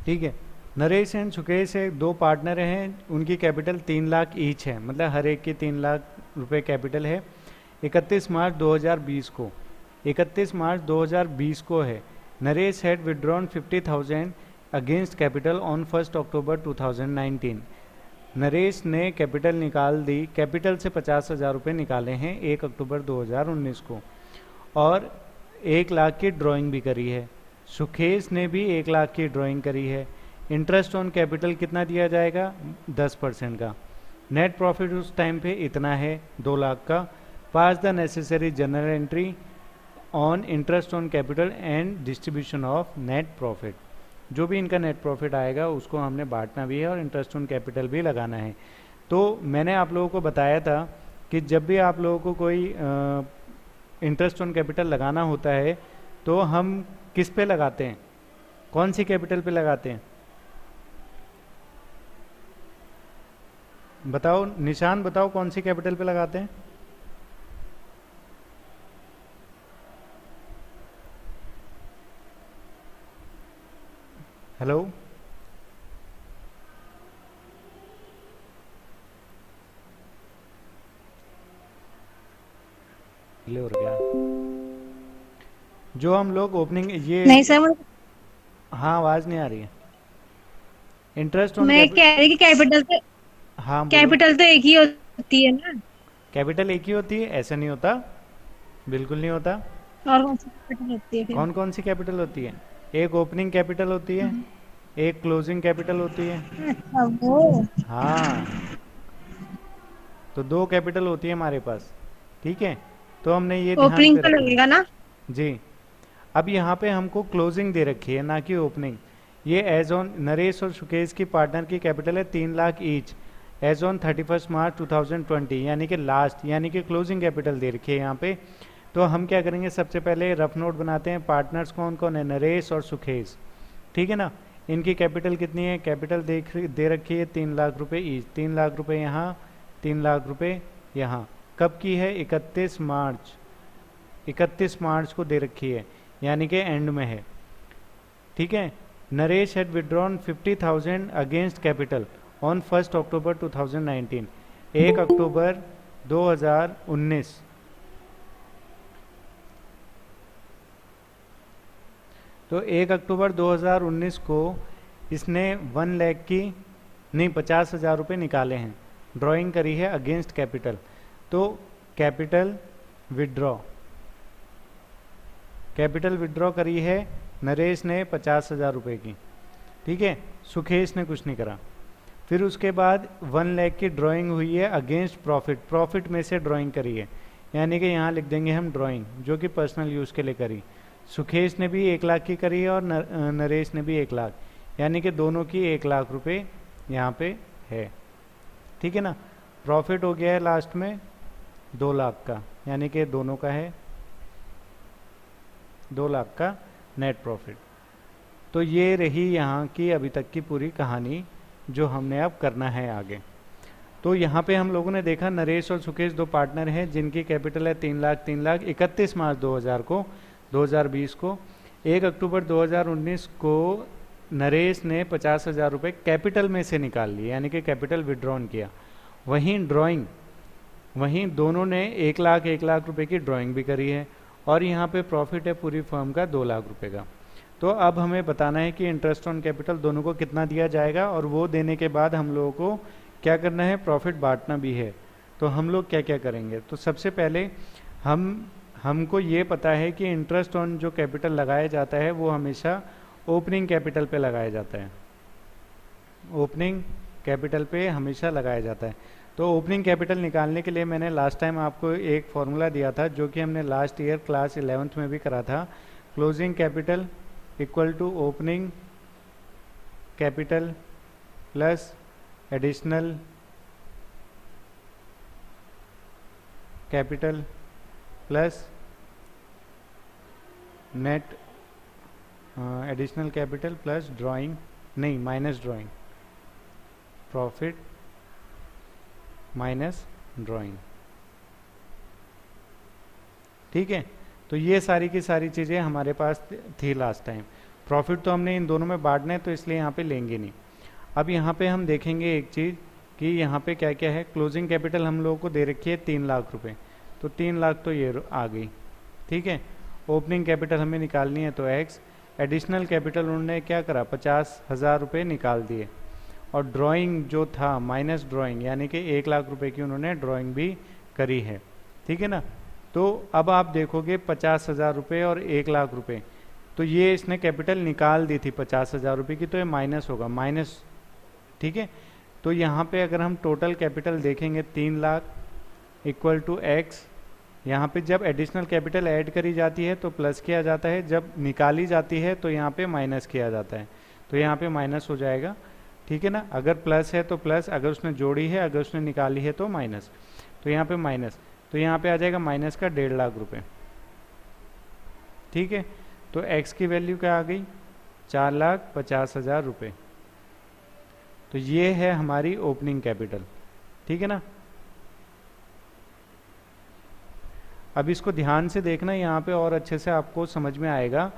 ठीक है। नरेश एंड सुकेश एक दो पार्टनर हैं, उनकी कैपिटल 3 लाख ईच है, मतलब हर एक की 3 लाख रुपए कैपिटल है। 31 मार्च 2020 को है, Naresh had withdrawn 50,000 against capital on 1 अक्टूबर 2019। नरेश ने कैपिटल निकाल दी, कैपिटल से 50,000 रुपये निकाले हैं 1 अक्टूबर 2019 को, और 1 लाख की ड्राइंग भी करी है। सुखेश ने भी 1 लाख की ड्राइंग करी है। इंटरेस्ट ऑन कैपिटल कितना दिया जाएगा? 10% का। नेट प्रॉफिट उस टाइम पे इतना है 2 लाख का। Pass the necessary journal entry on interest on capital and distribution of net profit. जो भी इनका नेट प्रॉफिट आएगा उसको हमने बांटना भी है और इंटरेस्ट ऑन कैपिटल भी लगाना है। तो मैंने आप लोगों को बताया था कि जब भी आप लोगों को कोई इंटरेस्ट ऑन कैपिटल लगाना होता है तो हम किस पे लगाते हैं, कौन सी कैपिटल पे लगाते हैं? बताओ निशान, बताओ कौन सी कैपिटल पे लगाते हैं? हेलो, ले हो गया जो हम लोग ओपनिंग ये। नहीं सर, हाँ, आवाज नहीं आ रही है। इंटरेस्ट ऑन मैं कह रही कि हाँ बोलो। कैपिटल तो एक ही होती है ना। कैपिटल एक ही होती है? ऐसा नहीं होता, बिल्कुल नहीं होता। और कौन सी कैपिटल होती है फिर? कौन कौन सी कैपिटल होती है? एक ओपनिंग कैपिटल होती है, एक क्लोजिंग कैपिटल होती है। अच्छा वो। हाँ, तो दो कैपिटल होती है हमारे पास। ठीक है, तो हमने ये ध्यान ओपनिंग पे तो रखना है। लगेगा ना। जी। अब यहाँ पे हमको क्लोजिंग दे रखी है ना कि ओपनिंग। ये एज ऑन नरेश और सुकेश की पार्टनर की कैपिटल है 3 लाख ईच एज ऑन 31 मार्च 2020, यानी कि लास्ट, यानी कि क्लोजिंग कैपिटल दे रखी है यहाँ पे। तो हम क्या करेंगे, सबसे पहले रफ नोट बनाते हैं। पार्टनर्स कौन कौन है? नरेश और सुकेश, ठीक है ना। इनकी कैपिटल कितनी है? कैपिटल दे रखी है 3 लाख रुपए ईच। 3 लाख रुपए यहाँ, 3 लाख रुपए यहाँ। कब की है? 31 मार्च, 31 मार्च को दे रखी है, यानी कि एंड में है। ठीक है। Naresh had withdrawn 50,000 against capital on 1 अक्टूबर 2019, 1 अक्टूबर 2019। तो 1 अक्टूबर 2019 को इसने 1 लाख की, नहीं 50,000 रुपये निकाले हैं, ड्राइंग करी है अगेंस्ट कैपिटल। तो कैपिटल विड्रॉ, कैपिटल विड्रॉ करी है नरेश ने 50,000 रुपये की। ठीक है, सुखेश ने कुछ नहीं करा। फिर उसके बाद 1 लाख की ड्राइंग हुई है अगेंस्ट प्रॉफिट, प्रॉफिट में से ड्राइंग करी है, यानी कि यहाँ लिख देंगे हम ड्राइंग, जो कि पर्सनल यूज़ के लिए करी। सुखेश ने भी 1 लाख की करी है और नरेश ने भी 1 लाख, यानी कि दोनों की 1 लाख रुपए यहाँ पे है। ठीक है ना। प्रॉफिट हो गया है लास्ट में 2 लाख का, यानी कि दोनों का है 2 लाख का नेट प्रॉफिट। तो ये रही यहाँ की अभी तक की पूरी कहानी, जो हमने अब करना है आगे। तो यहाँ पे हम लोगों ने देखा नरेश और सुकेश दो पार्टनर हैं जिनकी कैपिटल है 3 लाख 3 लाख। 31 मार्च 2020 को 1 अक्टूबर 2019 को नरेश ने 50,000 रुपये कैपिटल में से निकाल लिए, यानी कि कैपिटल विड्रॉन किया। वहीं दोनों ने 1 लाख रुपए की ड्राइंग भी करी है, और यहाँ पे प्रॉफिट है पूरी फर्म का 2 लाख रुपए का। तो अब हमें बताना है कि इंटरेस्ट ऑन कैपिटल दोनों को कितना दिया जाएगा, और वो देने के बाद हम लोगों को क्या करना है, प्रॉफिट बांटना भी है। तो हम लोग क्या क्या करेंगे? तो सबसे पहले हमको ये पता है कि इंटरेस्ट ऑन जो कैपिटल लगाया जाता है वो हमेशा ओपनिंग कैपिटल पे लगाया जाता है, ओपनिंग कैपिटल पे हमेशा लगाया जाता है। तो ओपनिंग कैपिटल निकालने के लिए मैंने लास्ट टाइम आपको एक फॉर्मूला दिया था, जो कि हमने लास्ट ईयर क्लास 11th में भी करा था। Closing capital equal to opening capital plus additional capital plus net, additional capital plus drawing, नहीं minus drawing, profit minus drawing. ठीक है। तो ये सारी की सारी चीज़ें हमारे पास थी लास्ट टाइम। प्रॉफिट तो हमने इन दोनों में बांटना है तो इसलिए यहाँ पे लेंगे नहीं। अब यहाँ पे हम देखेंगे एक चीज़ कि यहाँ पे क्या क्या है। क्लोजिंग कैपिटल हम लोगों को दे रखी है 3 लाख रुपए, तो 3 लाख तो ये आ गई, ठीक है। ओपनिंग कैपिटल हमें निकालनी है तो एक्स। एडिशनल कैपिटल उन्होंने क्या करा, 50,000 रुपये निकाल दिए। और ड्राइंग जो था माइनस ड्राइंग, यानी कि 1 लाख रुपए की उन्होंने ड्राइंग भी करी है, ठीक है ना। तो अब आप देखोगे 50,000 रुपये और 1 लाख रुपए, तो ये इसने कैपिटल निकाल दी थी 50,000 रुपये की, तो ये माइनस होगा, माइनस, ठीक है। तो यहाँ पे अगर हम टोटल कैपिटल देखेंगे 3 लाख इक्वल टू एक्स। यहाँ पे जब एडिशनल कैपिटल ऐड करी जाती है तो प्लस किया जाता है, जब निकाली जाती है तो यहाँ पे माइनस किया जाता है, तो यहाँ पे माइनस हो जाएगा, ठीक है ना। अगर प्लस है तो प्लस, अगर उसने जोड़ी है, अगर उसने निकाली है तो माइनस, तो यहाँ पे माइनस, तो यहाँ पे आ जाएगा माइनस का 1.5 लाख रुपए, ठीक है। तो एक्स की वैल्यू क्या आ गई, 4,50,000 रुपये। तो ये है हमारी ओपनिंग कैपिटल, ठीक है ना। अब इसको ध्यान से देखना, यहाँ पे और अच्छे से आपको समझ में आएगा।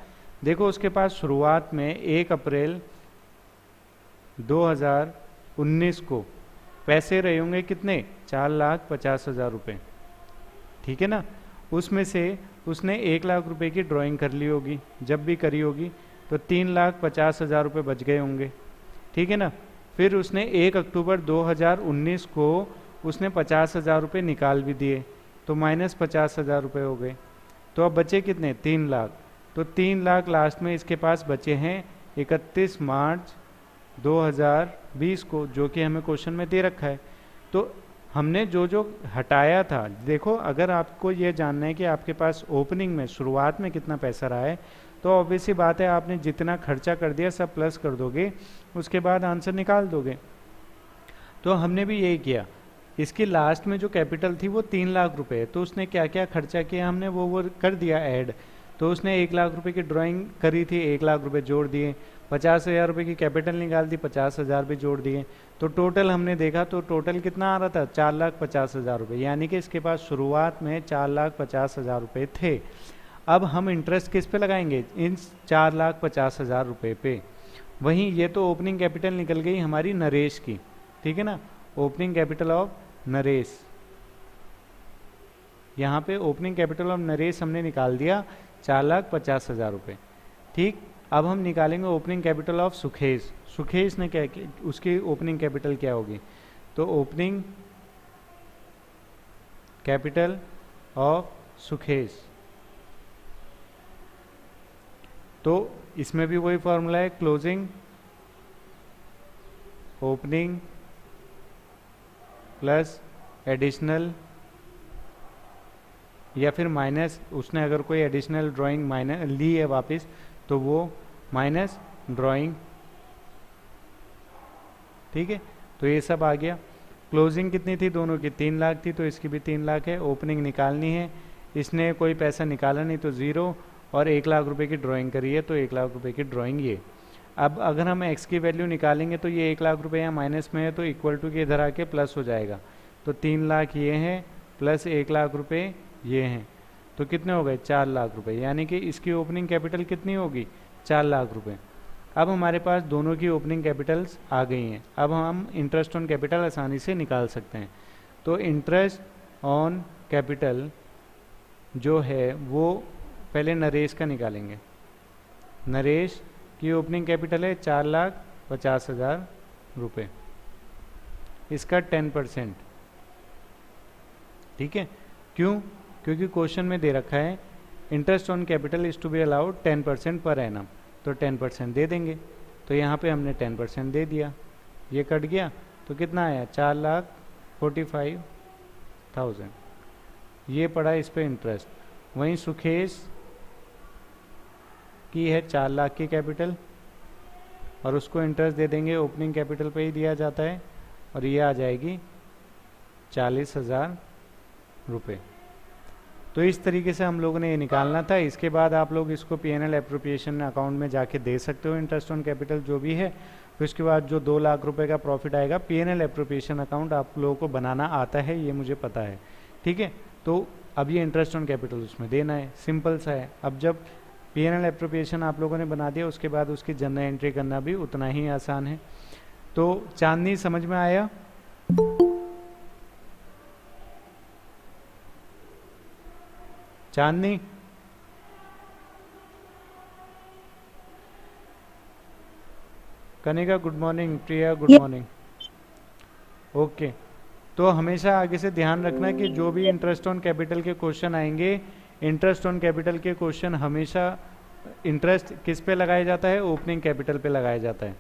देखो उसके पास शुरुआत में 1 अप्रैल 2019 को पैसे रहे होंगे कितने, 4,50,000 रुपये, ठीक है ना। उसमें से उसने 1 लाख रुपए की ड्राइंग कर ली होगी, जब भी करी होगी, तो 3,50,000 रुपये बच गए होंगे, ठीक है ना। फिर उसने 1 अक्टूबर 2019 को उसने 50,000 रुपये निकाल भी दिए, तो माइनस 50,000 रुपये हो गए। तो अब बचे कितने, 3 लाख। तो 3 लाख लास्ट में इसके पास बचे हैं 31 मार्च 2020 को, जो कि हमें क्वेश्चन में दे रखा है। तो हमने जो जो हटाया था, देखो अगर आपको ये जानना है कि आपके पास ओपनिंग में शुरुआत में कितना पैसा रहा है, तो ऑब्वियसली बात है आपने जितना खर्चा कर दिया सब प्लस कर दोगे, उसके बाद आंसर निकाल दोगे। तो हमने भी यही किया। इसकी लास्ट में जो कैपिटल थी वो 3 लाख रुपए है, तो उसने क्या क्या खर्चा किया हमने वो कर दिया ऐड। तो उसने 1 लाख रुपए की ड्राइंग करी थी, 1 लाख रुपए जोड़ दिए, 50,000 रुपये की कैपिटल निकाल दी, 50,000 भी जोड़ दिए। तो टोटल हमने देखा तो टोटल कितना आ रहा था, 4,50,000 रुपये, यानी कि इसके पास शुरुआत में 4,50,000 रुपये थे। अब हम इंटरेस्ट किस पे लगाएंगे, इन 4,50,000 रुपये पे। वहीं ये तो ओपनिंग कैपिटल निकल गई हमारी नरेश की, ठीक है ना, ओपनिंग कैपिटल ऑफ नरेश। यहाँ पे ओपनिंग कैपिटल ऑफ नरेश हमने निकाल दिया 4,50,000 रुपये, ठीक। अब हम निकालेंगे ओपनिंग कैपिटल ऑफ सुखेश। सुखेश ने क्या किया, उसकी ओपनिंग कैपिटल क्या होगी, तो ओपनिंग कैपिटल ऑफ सुखेश, तो इसमें भी वही फॉर्मूला है, क्लोजिंग ओपनिंग प्लस एडिशनल, या फिर माइनस, उसने अगर कोई एडिशनल ड्राइंग माइनस ली है वापस तो वो माइनस ड्राइंग, ठीक है। तो ये सब आ गया। क्लोजिंग कितनी थी दोनों की, 3 लाख थी, तो इसकी भी 3 लाख है। ओपनिंग निकालनी है, इसने कोई पैसा निकाला नहीं तो 0, और 1 लाख रुपए की ड्राइंग करी है तो 1 लाख रुपए की ड्राइंग ये। अब अगर हम एक्स की वैल्यू निकालेंगे तो ये 1 लाख रुपए यहाँ माइनस में है तो इक्वल टू के इधर आके प्लस हो जाएगा। तो 3 लाख ये हैं प्लस 1 लाख रुपए ये हैं, तो कितने हो गए, 4 लाख रुपए, यानी कि इसकी ओपनिंग कैपिटल कितनी होगी, 4 लाख रुपए। अब हमारे पास दोनों की ओपनिंग कैपिटल्स आ गई हैं। अब हम इंटरेस्ट ऑन कैपिटल आसानी से निकाल सकते हैं। तो इंटरेस्ट ऑन कैपिटल जो है वो पहले नरेश का निकालेंगे। नरेश की ओपनिंग कैपिटल है 4,50,000 रुपये, इसका 10%, ठीक है। क्यों, क्योंकि क्वेश्चन में दे रखा है interest on capital is to be allowed 10% per annum, तो 10% दे देंगे। तो यहाँ पे हमने 10% दे दिया, ये कट गया तो कितना आया, 4,45,000, ये पड़ा इस पे इंटरेस्ट। वहीं सुखेश की है 4 लाख की कैपिटल और उसको इंटरेस्ट दे देंगे, ओपनिंग कैपिटल पे ही दिया जाता है, और ये आ जाएगी 40,000 रुपये। तो इस तरीके से हम लोगों ने ये निकालना था। इसके बाद आप लोग इसको पीएनएल एप्रोप्रिएशन अकाउंट में जाके दे सकते हो, इंटरेस्ट ऑन कैपिटल जो भी है। फिर उसके बाद जो 2 लाख रुपए का प्रॉफिट आएगा, पीएनएल एप्रोप्रिएशन अकाउंट आप लोगों को बनाना आता है, ये मुझे पता है, ठीक है। तो अब ये इंटरेस्ट ऑन कैपिटल उसमें देना है, सिंपल सा है। अब जब P&L एप्रोप्रिएशन आप लोगों ने बना दिया, उसके बाद उसकी जर्नल एंट्री करना भी उतना ही आसान है। तो चांदनी समझ में आया? चांदनी, कनिका गुड मॉर्निंग, प्रिया गुड ये मॉर्निंग। ओके, तो हमेशा आगे से ध्यान रखना कि जो भी इंटरेस्ट ऑन कैपिटल के क्वेश्चन आएंगे, इंटरेस्ट ऑन कैपिटल के क्वेश्चन हमेशा इंटरेस्ट किस पे लगाया जाता है? ओपनिंग कैपिटल पे लगाया जाता है।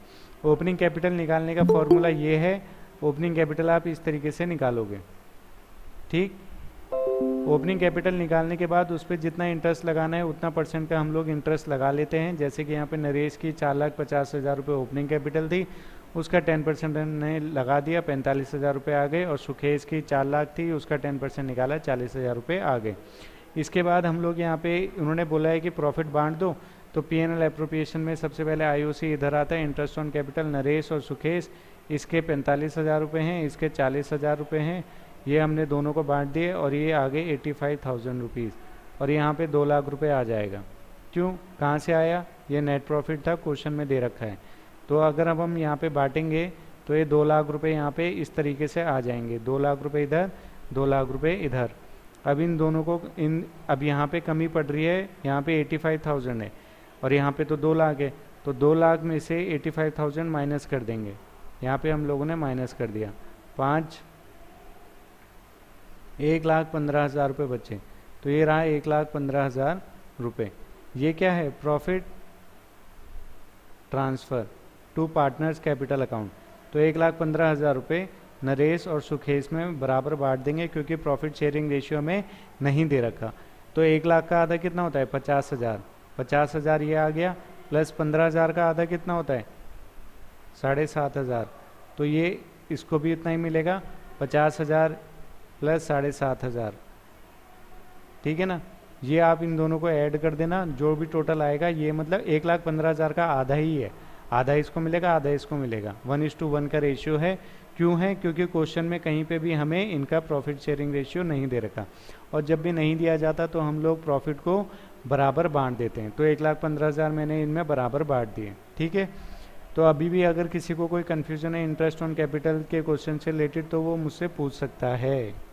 ओपनिंग कैपिटल निकालने का फॉर्मूला ये है, ओपनिंग कैपिटल आप इस तरीके से निकालोगे, ठीक। ओपनिंग कैपिटल निकालने के बाद उस पर जितना इंटरेस्ट लगाना है उतना परसेंट का हम लोग इंटरेस्ट लगा लेते हैं। जैसे कि यहाँ पे नरेश की 4,50,000 रुपये ओपनिंग कैपिटल थी, उसका 10% हमने लगा दिया, 45,000 रुपये आ गए। और सुखेश की 4 लाख थी, उसका 10% निकाला, 40,000 रुपये आ गए। इसके बाद हम लोग यहाँ पे उन्होंने बोला है कि प्रॉफिट बांट दो, तो P&L एप्रोप्रिएशन में सबसे पहले IOC इधर आता है, इंटरेस्ट ऑन कैपिटल नरेश और सुखेश, इसके 45,000 रुपये हैं, इसके 40,000 रुपये हैं, ये हमने दोनों को बांट दिए और ये आ गए 85,000 रुपीज़। और यहाँ पे 2 लाख रुपये आ जाएगा। क्यों, कहाँ से आया? ये नेट प्रॉफिट था, क्वेश्चन में दे रखा है। तो अगर अब हम यहाँ पे बांटेंगे तो ये 2 लाख रुपये यहाँ पे इस तरीके से आ जाएंगे, 2 लाख रुपये इधर, 2 लाख रुपये इधर। अब इन दोनों को अब यहाँ पे कमी पड़ रही है, यहाँ पे 85,000 है और यहाँ पे तो 2 लाख है, तो 2 लाख में से 85,000 माइनस कर देंगे। यहाँ पे हम लोगों ने माइनस कर दिया, 1,15,000 रुपये बचे। तो ये रहा 1,15,000 रुपये। ये क्या है? Profit transfer to partners capital account. तो 1,15,000 रुपये नरेश और सुखेश में बराबर बांट देंगे, क्योंकि प्रॉफिट शेयरिंग रेशियो में नहीं दे रखा। तो 1 लाख का आधा कितना होता है? 50,000। 50,000 ये आ गया, प्लस 15,000 का आधा कितना होता है? 7,500। तो ये इसको भी उतना ही मिलेगा, 50,000 प्लस 7,500, ठीक है ना। ये आप इन दोनों को ऐड कर देना, जो भी टोटल आएगा, ये मतलब 1,15,000 का आधा ही है, आधा इसको मिलेगा, आधा इसको मिलेगा। 1:1 का रेशियो है। क्यों है? क्योंकि क्वेश्चन में कहीं पे भी हमें इनका प्रॉफिट शेयरिंग रेशियो नहीं दे रखा, और जब भी नहीं दिया जाता तो हम लोग प्रॉफिट को बराबर बांट देते हैं। तो 1,15,000 मैंने इनमें बराबर बांट दिए, ठीक है। तो अभी भी अगर किसी को कोई कन्फ्यूजन है इंटरेस्ट ऑन कैपिटल के क्वेश्चन से रिलेटेड, तो वो मुझसे पूछ सकता है।